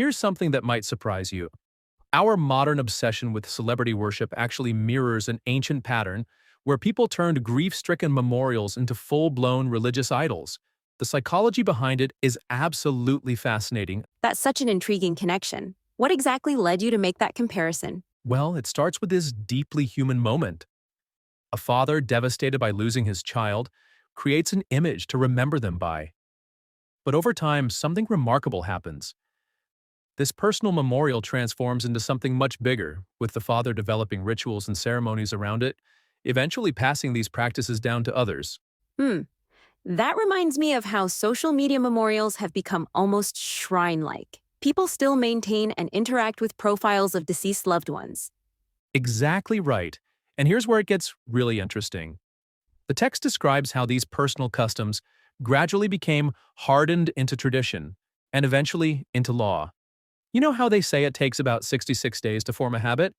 Here's something that might surprise you. Our modern obsession with celebrity worship actually mirrors an ancient pattern where people turned grief-stricken memorials into full-blown religious idols. The psychology behind it is absolutely fascinating. That's such an intriguing connection. What exactly led you to make that comparison? Well, it starts with this deeply human moment. A father devastated by losing his child creates an image to remember them by. But over time, something remarkable happens. This personal memorial transforms into something much bigger, with the father developing rituals and ceremonies around it, eventually passing these practices down to others. Hmm. That reminds me of how social media memorials have become almost shrine-like. People still maintain and interact with profiles of deceased loved ones. Exactly right. And here's where it gets really interesting. The text describes how these personal customs gradually became hardened into tradition and eventually into law. You know how they say it takes about 66 days to form a habit?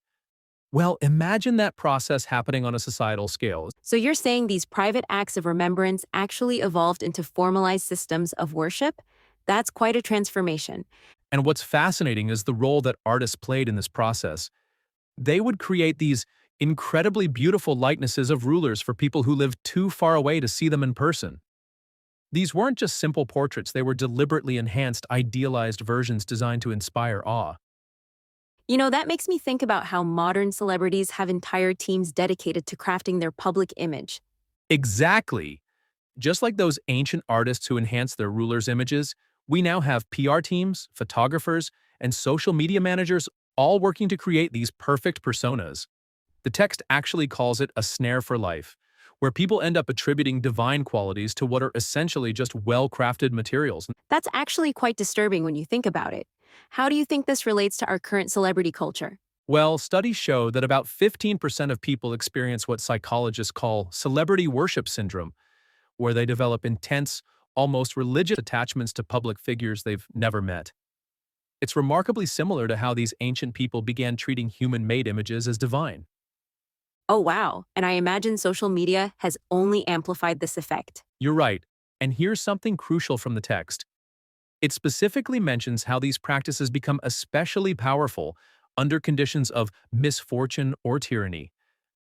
Well, imagine that process happening on a societal scale. So you're saying these private acts of remembrance actually evolved into formalized systems of worship? That's quite a transformation. And what's fascinating is the role that artists played in this process. They would create these incredibly beautiful likenesses of rulers for people who lived too far away to see them in person. These weren't just simple portraits, they were deliberately enhanced, idealized versions designed to inspire awe. That makes me think about how modern celebrities have entire teams dedicated to crafting their public image. Exactly. Just like those ancient artists who enhanced their rulers' images, we now have PR teams, photographers, and social media managers all working to create these perfect personas. The text actually calls it a snare for life, where people end up attributing divine qualities to what are essentially just well-crafted materials. That's actually quite disturbing when you think about it. How do you think this relates to our current celebrity culture? Well, studies show that about 15% of people experience what psychologists call celebrity worship syndrome, where they develop intense, almost religious attachments to public figures they've never met. It's remarkably similar to how these ancient people began treating human-made images as divine. Oh, wow. And I imagine social media has only amplified this effect. You're right, and here's something crucial from the text. It specifically mentions how these practices become especially powerful under conditions of misfortune or tyranny.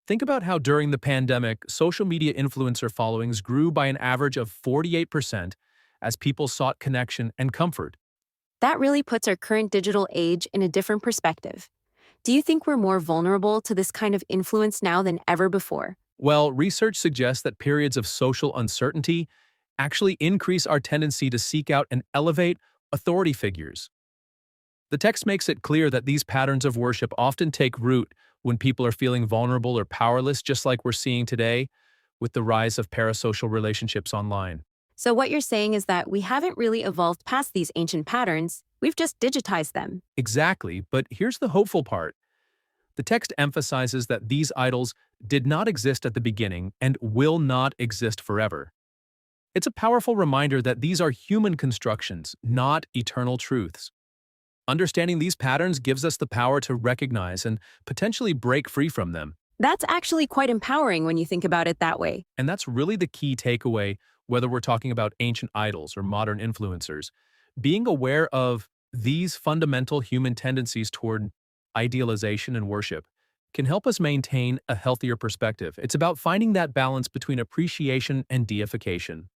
Think about how during the pandemic, social media influencer followings grew by an average of 48% as people sought connection and comfort. That really puts our current digital age in a different perspective. Do you think we're more vulnerable to this kind of influence now than ever before? Well, research suggests that periods of social uncertainty actually increase our tendency to seek out and elevate authority figures. The text makes it clear that these patterns of worship often take root when people are feeling vulnerable or powerless, just like we're seeing today with the rise of parasocial relationships online. So what you're saying is that we haven't really evolved past these ancient patterns, we've just digitized them. Exactly, but here's the hopeful part. The text emphasizes that these idols did not exist at the beginning and will not exist forever. It's a powerful reminder that these are human constructions, not eternal truths. Understanding these patterns gives us the power to recognize and potentially break free from them. That's actually quite empowering when you think about it that way. And that's really the key takeaway, whether we're talking about ancient idols or modern influencers. Being aware of these fundamental human tendencies toward idealization and worship can help us maintain a healthier perspective. It's about finding that balance between appreciation and deification.